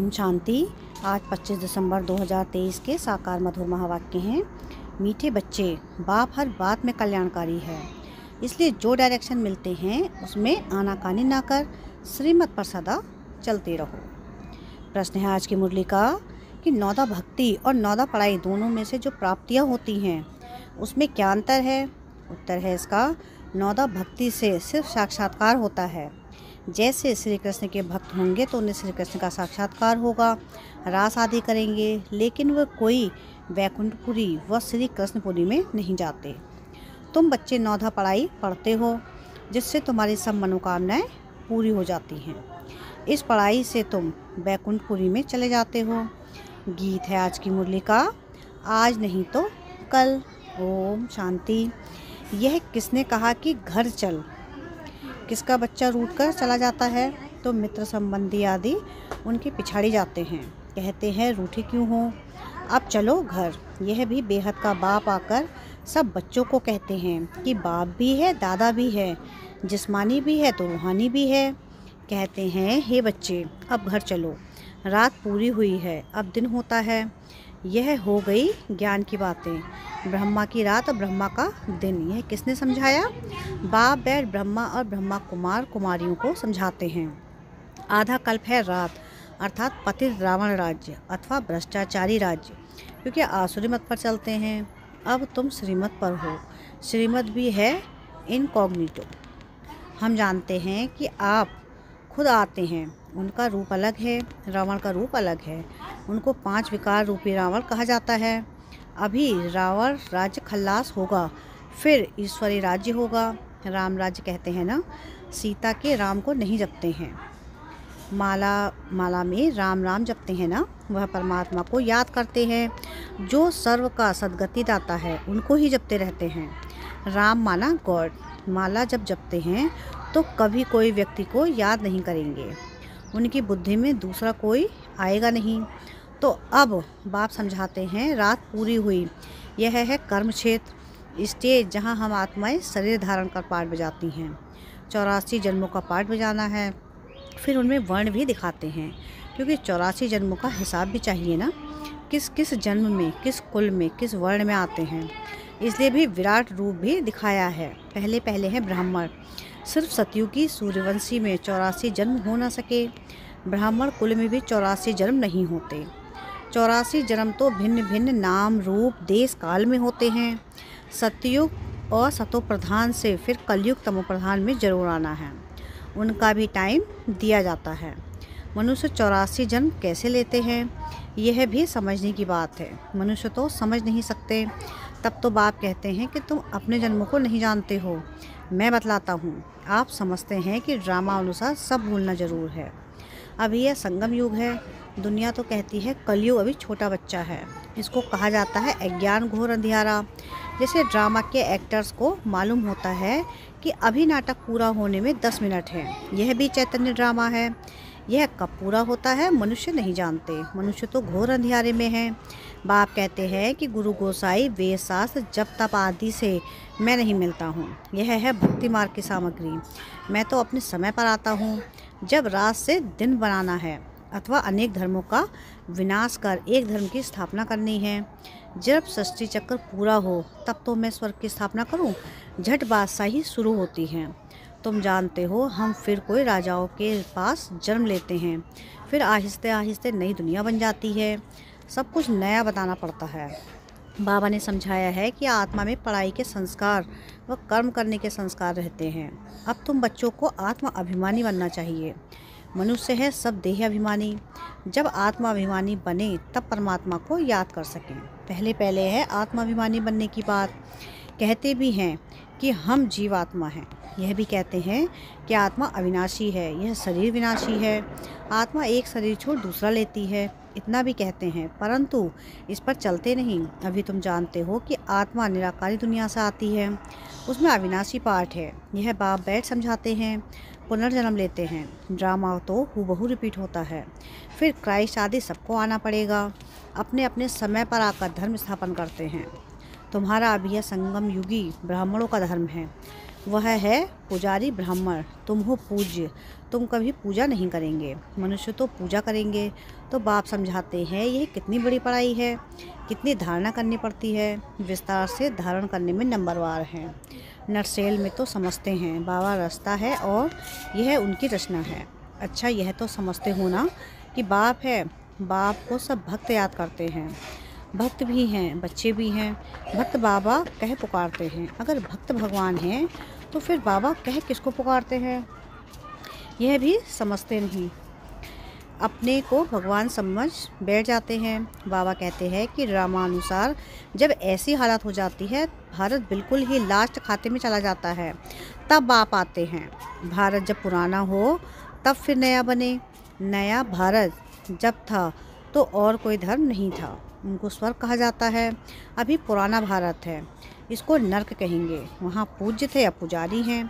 ओम शांति। आज 25 दिसंबर 2023 के साकार मधुर महावाक्य हैं। मीठे बच्चे, बाप हर बात में कल्याणकारी है, इसलिए जो डायरेक्शन मिलते हैं उसमें आनाकानी ना कर श्रीमत पर सदा चलते रहो। प्रश्न है आज की मुरली का कि नौदा भक्ति और नौदा पढ़ाई दोनों में से जो प्राप्तियां होती हैं उसमें क्या अंतर है। उत्तर है इसका, नौदा भक्ति से सिर्फ साक्षात्कार होता है। जैसे श्री कृष्ण के भक्त होंगे तो उन्हें श्री कृष्ण का साक्षात्कार होगा, रास आदि करेंगे, लेकिन वह कोई वैकुंठपुरी व श्री कृष्णपुरी में नहीं जाते। तुम बच्चे नौधा पढ़ाई पढ़ते हो जिससे तुम्हारी सब मनोकामनाएं पूरी हो जाती हैं। इस पढ़ाई से तुम वैकुंठपुरी में चले जाते हो। गीत है आज की मुरली का, आज नहीं तो कल। ओम शांति। यह किसने कहा कि घर चल। किसका बच्चा रूठ कर चला जाता है तो मित्र संबंधी आदि उनके पिछाड़ी जाते हैं, कहते हैं रूठे क्यों हो, अब चलो घर। यह भी बेहद का बाप आकर सब बच्चों को कहते हैं कि बाप भी है, दादा भी है, जिस्मानी भी है तो रूहानी भी है। कहते हैं हे बच्चे अब घर चलो, रात पूरी हुई है, अब दिन होता है। यह हो गई ज्ञान की बातें, ब्रह्मा की रात और ब्रह्मा का दिन। यह किसने समझाया। बाप बैठ ब्रह्मा और ब्रह्मा कुमार कुमारियों को समझाते हैं। आधा कल्प है रात, अर्थात पतित रावण राज्य अथवा भ्रष्टाचारी राज्य, क्योंकि आसुरी मत पर चलते हैं। अब तुम श्रीमत पर हो, श्रीमत भी है इनकॉग्निटो। हम जानते हैं कि आप खुद आते हैं, उनका रूप अलग है, रावण का रूप अलग है। उनको 5 विकार रूपी रावण कहा जाता है। अभी रावण राज्य खल्लास होगा, फिर ईश्वरी राज्य होगा। राम राज्य कहते हैं ना, सीता के राम को नहीं जपते हैं। माला में राम राम जपते हैं ना, वह परमात्मा को याद करते हैं जो सर्व का सद्गति दाता है, उनको ही जपते रहते हैं। राम माना गॉड। माला जब जपते हैं तो कभी कोई व्यक्ति को याद नहीं करेंगे, उनकी बुद्धि में दूसरा कोई आएगा नहीं। तो अब बाप समझाते हैं रात पूरी हुई, यह है कर्म क्षेत्र, स्टेज जहां हम आत्माएं शरीर धारण कर पाठ बजाती हैं। 84 जन्मों का पाठ बजाना है, फिर उनमें वर्ण भी दिखाते हैं, क्योंकि 84 जन्मों का हिसाब भी चाहिए ना, किस किस जन्म में, किस कुल में, किस वर्ण में आते हैं। इसलिए भी विराट रूप भी दिखाया है। पहले पहले है ब्राह्मण, सिर्फ सतयुग की सूर्यवंशी में 84 जन्म हो ना सके, ब्राह्मण कुल में भी 84 जन्म नहीं होते। 84 जन्म तो भिन्न भिन्न नाम रूप देश काल में होते हैं। सतयुग और सतो प्रधान से फिर कलयुग तमो प्रधान में जरूर आना है, उनका भी टाइम दिया जाता है। मनुष्य 84 जन्म कैसे लेते हैं यह भी समझने की बात है। मनुष्य तो समझ नहीं सकते, तब तो बाप कहते हैं कि तुम अपने जन्मों को नहीं जानते हो, मैं बतलाता हूँ। आप समझते हैं कि ड्रामा अनुसार सब भूलना जरूर है। अभी यह संगम युग है, दुनिया तो कहती है कलयुग अभी छोटा बच्चा है। इसको कहा जाता है अज्ञान घोर अंधियारा। जैसे ड्रामा के एक्टर्स को मालूम होता है कि अभी नाटक पूरा होने में 10 मिनट है, यह भी चैतन्य ड्रामा है। यह कब पूरा होता है मनुष्य नहीं जानते, मनुष्य तो घोर अंधियारे में है। बाप कहते हैं कि गुरु गोसाई वेद शास्त्र जप तप आदि से मैं नहीं मिलता हूँ, यह है भक्ति मार्ग की सामग्री। मैं तो अपने समय पर आता हूँ, जब रात से दिन बनाना है अथवा अनेक धर्मों का विनाश कर एक धर्म की स्थापना करनी है। जब सृष्टि चक्र पूरा हो तब तो मैं स्वर्ग की स्थापना करूं, झट बादशाही शुरू होती है। तुम जानते हो हम फिर कोई राजाओं के पास जन्म लेते हैं, फिर आहिस्ते आहिस्ते नई दुनिया बन जाती है। सब कुछ नया बताना पड़ता है। बाबा ने समझाया है कि आत्मा में पढ़ाई के संस्कार व कर्म करने के संस्कार रहते हैं। अब तुम बच्चों को आत्मा अभिमानी बनना चाहिए। मनुष्य है सब देह अभिमानी, जब आत्मा अभिमानी बने तब परमात्मा को याद कर सकें। पहले पहले है आत्माभिमानी बनने की बात। कहते भी हैं कि हम जीवात्मा हैं, यह भी कहते हैं कि आत्मा अविनाशी है, यह शरीर विनाशी है। आत्मा एक शरीर छोड़ दूसरा लेती है, इतना भी कहते हैं, परंतु इस पर चलते नहीं। अभी तुम जानते हो कि आत्मा निराकारी दुनिया से आती है, उसमें अविनाशी पार्ट है। यह बाप बैठ समझाते हैं। पुनर्जन्म लेते हैं, ड्रामा तो हूबहू रिपीट होता है। फिर क्राइस्ट आदि सबको आना पड़ेगा, अपने अपने समय पर आकर धर्म स्थापन करते हैं। तुम्हारा अभी यह संगम युगी ब्राह्मणों का धर्म है, वह है पुजारी ब्राह्मण। तुम हो पूज्य, तुम कभी पूजा नहीं करेंगे, मनुष्य तो पूजा करेंगे। तो बाप समझाते हैं यह कितनी बड़ी पढ़ाई है, कितनी धारणा करनी पड़ती है, विस्तार से धारण करने में नंबरवार हैं। नटसेल में तो समझते हैं बाबा रास्ता है और यह उनकी रचना है। अच्छा, यह तो समझते हो ना कि बाप है, बाप को सब भक्त याद करते हैं। भक्त भी हैं, बच्चे भी हैं। भक्त बाबा कह पुकारते हैं। अगर भक्त भगवान हैं तो फिर बाबा कह किसको पुकारते हैं, यह भी समझते नहीं। अपने को भगवान समझ बैठ जाते हैं। बाबा कहते हैं कि रामानुसार जब ऐसी हालत हो जाती है, भारत बिल्कुल ही लास्ट खाते में चला जाता है, तब बाप आते हैं। भारत जब पुराना हो तब फिर नया बने। नया भारत जब था तो और कोई धर्म नहीं था, उनको स्वर्ग कहा जाता है। अभी पुराना भारत है, इसको नर्क कहेंगे। वहाँ पूज्य थे या पुजारी हैं।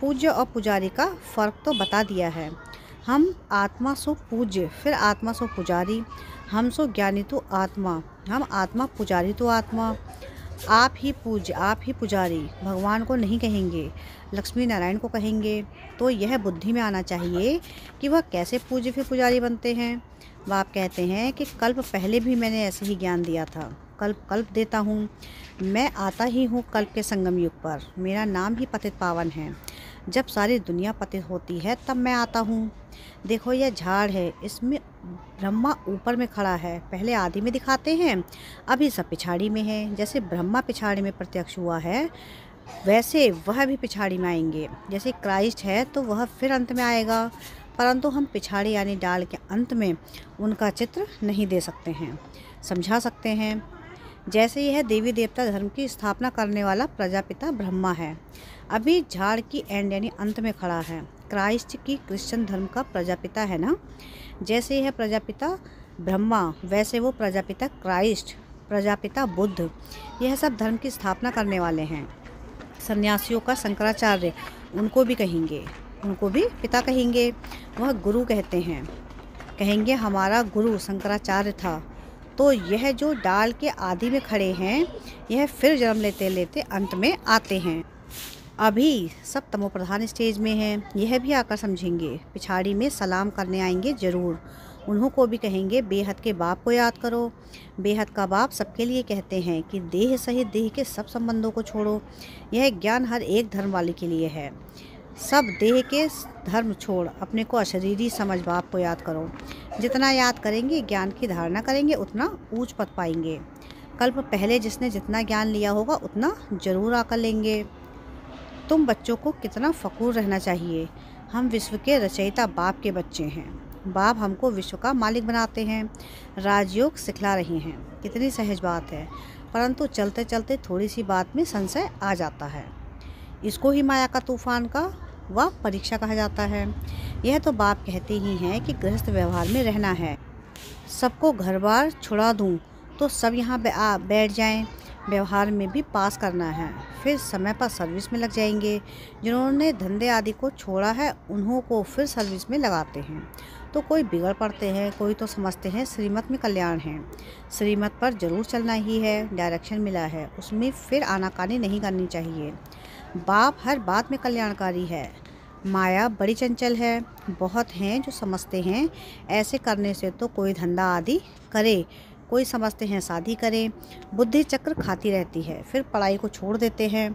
पूज्य और पुजारी का फ़र्क तो बता दिया है। हम आत्मा सो पूज्य, फिर आत्मा सो पुजारी। हम सो ज्ञानी तो आत्मा, हम आत्मा पुजारी तो आत्मा। आप ही पूज्य, आप ही पुजारी, भगवान को नहीं कहेंगे, लक्ष्मी नारायण को कहेंगे। तो यह बुद्धि में आना चाहिए कि वह कैसे पूज्य फिर पुजारी बनते हैं। बाप कहते हैं कि कल्प पहले भी मैंने ऐसे ही ज्ञान दिया था, कल्प कल्प देता हूँ। मैं आता ही हूँ कल्प के संगम युग पर। मेरा नाम ही पतित पावन है। जब सारी दुनिया पतित होती है तब मैं आता हूँ। देखो यह झाड़ है, इसमें ब्रह्मा ऊपर में खड़ा है। पहले आदि में दिखाते हैं, अभी सब पिछाड़ी में है। जैसे ब्रह्मा पिछाड़ी में प्रत्यक्ष हुआ है, वैसे वह भी पिछाड़ी में आएंगे। जैसे क्राइस्ट है तो वह फिर अंत में आएगा, परंतु हम पिछाड़ी यानी डाल के अंत में उनका चित्र नहीं दे सकते हैं, समझा सकते हैं। जैसे यह देवी देवता धर्म की स्थापना करने वाला प्रजापिता ब्रह्मा है, अभी झाड़ की एंड यानी अंत में खड़ा है। क्राइस्ट की क्रिश्चियन धर्म का प्रजापिता है ना। जैसे यह प्रजापिता ब्रह्मा, वैसे वो प्रजापिता क्राइस्ट, प्रजापिता बुद्ध, यह सब धर्म की स्थापना करने वाले हैं। सन्यासियों का शंकराचार्य, उनको भी कहेंगे, उनको भी पिता कहेंगे। वह गुरु कहते हैं, कहेंगे हमारा गुरु शंकराचार्य था। तो यह जो डाल के आदि में खड़े हैं, यह फिर जन्म लेते लेते अंत में आते हैं। अभी सब तमो प्रधान स्टेज में हैं, यह भी आकर समझेंगे। पिछाड़ी में सलाम करने आएंगे ज़रूर। उन्हों को भी कहेंगे बेहद के बाप को याद करो। बेहद का बाप सबके लिए कहते हैं कि देह सहित देह के सब संबंधों को छोड़ो। यह ज्ञान हर एक धर्म वाले के लिए है। सब देह के धर्म छोड़ अपने को अशरीरी समझ बाप को याद करो। जितना याद करेंगे, ज्ञान की धारणा करेंगे, उतना ऊंच पद पाएंगे। कल्प पहले जिसने जितना ज्ञान लिया होगा उतना जरूर आकर लेंगे। तुम बच्चों को कितना फ़खूर रहना चाहिए। हम विश्व के रचयिता बाप के बच्चे हैं। बाप हमको विश्व का मालिक बनाते हैं, राजयोग सिखला रहे हैं। कितनी सहज बात है, परंतु चलते चलते थोड़ी सी बात में संशय आ जाता है। इसको ही माया का तूफान का व परीक्षा कहा जाता है। यह तो बाप कहते ही हैं कि गृहस्थ व्यवहार में रहना है। सबको घर बार छुड़ा दूँ तो सब यहाँ बैठ जाएं। व्यवहार में भी पास करना है, फिर समय पर सर्विस में लग जाएंगे। जिन्होंने धंधे आदि को छोड़ा है, उन्हों को फिर सर्विस में लगाते हैं। तो कोई बिगड़ पड़ते हैं, कोई तो समझते हैं श्रीमत में कल्याण है। श्रीमत पर जरूर चलना ही है, डायरेक्शन मिला है, उसमें फिर आनाकानी नहीं करनी चाहिए। बाप हर बात में कल्याणकारी है। माया बड़ी चंचल है। बहुत हैं जो समझते हैं ऐसे करने से तो कोई धंधा आदि करे, कोई समझते हैं शादी करें। बुद्धि चक्र खाती रहती है, फिर पढ़ाई को छोड़ देते हैं।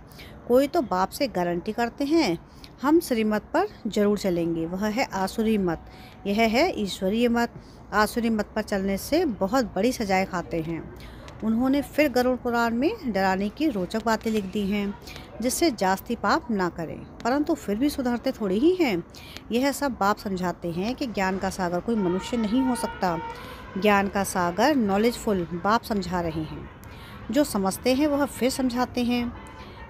कोई तो बाप से गारंटी करते हैं हम श्रीमत पर जरूर चलेंगे, वह है आसुरी मत। यह है ईश्वरीय मत। आसुरी मत पर चलने से बहुत बड़ी सजाएं खाते हैं। उन्होंने फिर गरुड़ पुराण में डराने की रोचक बातें लिख दी हैं, जिससे जास्ती पाप ना करें, परंतु फिर भी सुधरते थोड़ी ही हैं। यह सब बाप समझाते हैं कि ज्ञान का सागर कोई मनुष्य नहीं हो सकता। ज्ञान का सागर नॉलेजफुल बाप समझा रहे हैं। जो समझते हैं वह फिर समझाते हैं,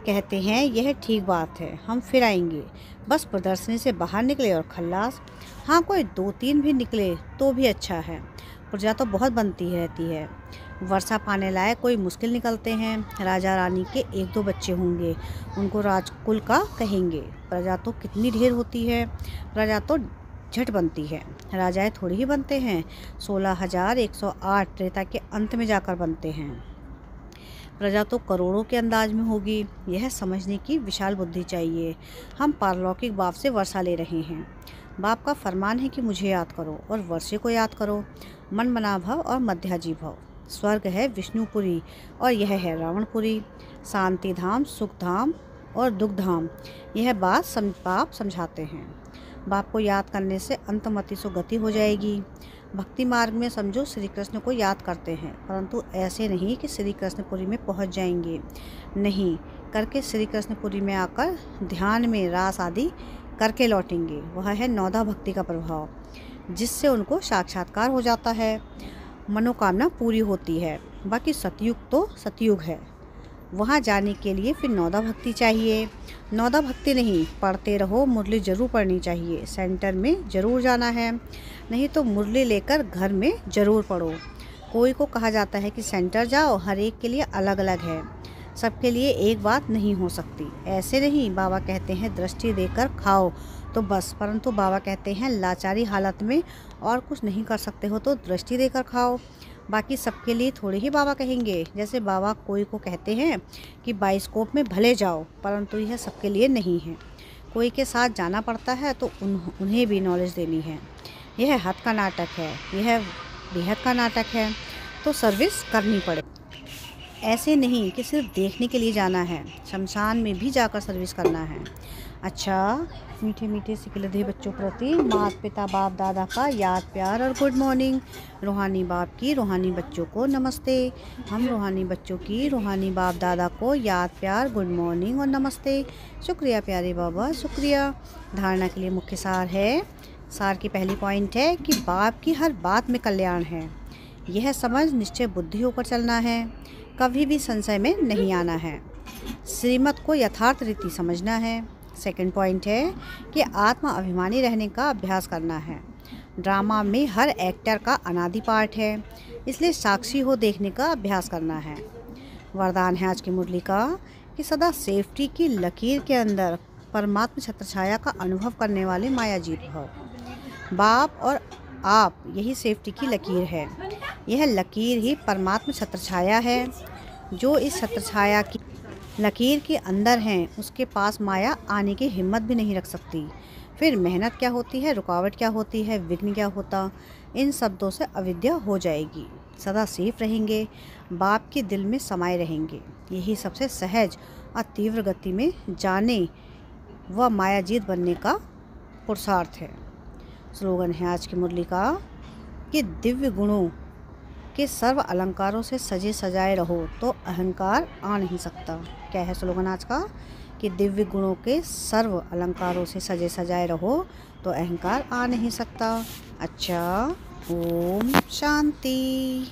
कहते हैं यह ठीक बात है, हम फिर आएंगे। बस प्रदर्शनी से बाहर निकले और खल्लास। हाँ, कोई 2-3 भी निकले तो भी अच्छा है। प्रजा तो बहुत बनती रहती है। वर्षा पाने लायक कोई मुश्किल निकलते हैं। राजा रानी के 1-2 बच्चे होंगे, उनको राजकुल का कहेंगे। प्रजा तो कितनी ढेर होती है। प्रजा तो झट बनती है, राजाएं थोड़ी ही बनते हैं। 16,108 त्रेता के अंत में जाकर बनते हैं। प्रजा तो करोड़ों के अंदाज में होगी। यह समझने की विशाल बुद्धि चाहिए। हम पारलौकिक बाप से वर्षा ले रहे हैं। बाप का फरमान है कि मुझे याद करो और वर्षे को याद करो। मन मना भव और मध्याजी भव। स्वर्ग है विष्णुपुरी और यह है रावणपुरी। शांति धाम, सुख धाम और दुख धाम। यह बात बाप समझाते हैं। बाप को याद करने से अंतमति सो गति हो जाएगी। भक्ति मार्ग में समझो श्री कृष्ण को याद करते हैं, परंतु ऐसे नहीं कि श्री कृष्णपुरी में पहुंच जाएंगे। नहीं, करके श्री कृष्णपुरी में आकर ध्यान में रास आदि करके लौटेंगे। वह है नौदा भक्ति का प्रभाव, जिससे उनको साक्षात्कार हो जाता है, मनोकामना पूरी होती है। बाकी सतयुग तो सतयुग है, वहाँ जाने के लिए फिर नौदा भक्ति चाहिए। नौदा भक्ति नहीं, पढ़ते रहो, मुरली जरूर पढ़नी चाहिए। सेंटर में ज़रूर जाना है, नहीं तो मुरली लेकर घर में ज़रूर पढ़ो। कोई को कहा जाता है कि सेंटर जाओ, हर एक के लिए अलग अलग है, सबके लिए एक बात नहीं हो सकती। ऐसे नहीं, बाबा कहते हैं दृष्टि देकर खाओ तो बस, परंतु बाबा कहते हैं लाचारी हालत में और कुछ नहीं कर सकते हो तो दृष्टि देकर खाओ। बाकी सबके लिए थोड़े ही बाबा कहेंगे। जैसे बाबा कोई को कहते हैं कि बाइस्कोप में भले जाओ, परंतु यह सबके लिए नहीं है। कोई के साथ जाना पड़ता है तो उन्हें भी नॉलेज देनी है। यह हद का नाटक है, यह बेहद का नाटक है, तो सर्विस करनी पड़े। ऐसे नहीं कि सिर्फ देखने के लिए जाना है, शमशान में भी जाकर सर्विस करना है। अच्छा, मीठे मीठे सिकलधे बच्चों प्रति माता पिता बाप दादा का याद प्यार और गुड मॉर्निंग। रूहानी बाप की रूहानी बच्चों को नमस्ते। हम रूहानी बच्चों की रूहानी बाप दादा को याद प्यार, गुड मॉर्निंग और नमस्ते। शुक्रिया प्यारे बाबा, शुक्रिया। धारणा के लिए मुख्य सार है। सार की पहली पॉइंट है कि बाप की हर बात में कल्याण है। यह समझ निश्चय बुद्धि होकर चलना है, कभी भी संशय में नहीं आना है। श्रीमत को यथार्थ रीति समझना है। सेकंड पॉइंट है कि आत्मा अभिमानी रहने का अभ्यास करना है। ड्रामा में हर एक्टर का अनादि पार्ट है, इसलिए साक्षी हो देखने का अभ्यास करना है। वरदान है आज की मुरली का कि सदा सेफ्टी की लकीर के अंदर परमात्मा छत्रछाया का अनुभव करने वाले मायाजीत भव। बाप और आप यही सेफ्टी की लकीर है। यह लकीर ही परमात्मा छत्रछाया है। जो इस छत्रछाया की लकीर के अंदर हैं, उसके पास माया आने की हिम्मत भी नहीं रख सकती। फिर मेहनत क्या होती है, रुकावट क्या होती है, विघ्न क्या होता, इन शब्दों से अविद्या हो जाएगी। सदा सेफ रहेंगे, बाप के दिल में समाये रहेंगे। यही सबसे सहज और तीव्र गति में जाने व मायाजीत बनने का पुरुषार्थ है। स्लोगन है आज की मुरली का कि दिव्य गुणों के सर्व अलंकारों से सजे सजाए रहो तो अहंकार आ नहीं सकता। क्या है स्लोगन आज का? कि दिव्य गुणों के सर्व अलंकारों से सजे सजाए रहो तो अहंकार आ नहीं सकता। अच्छा, ओम शांति।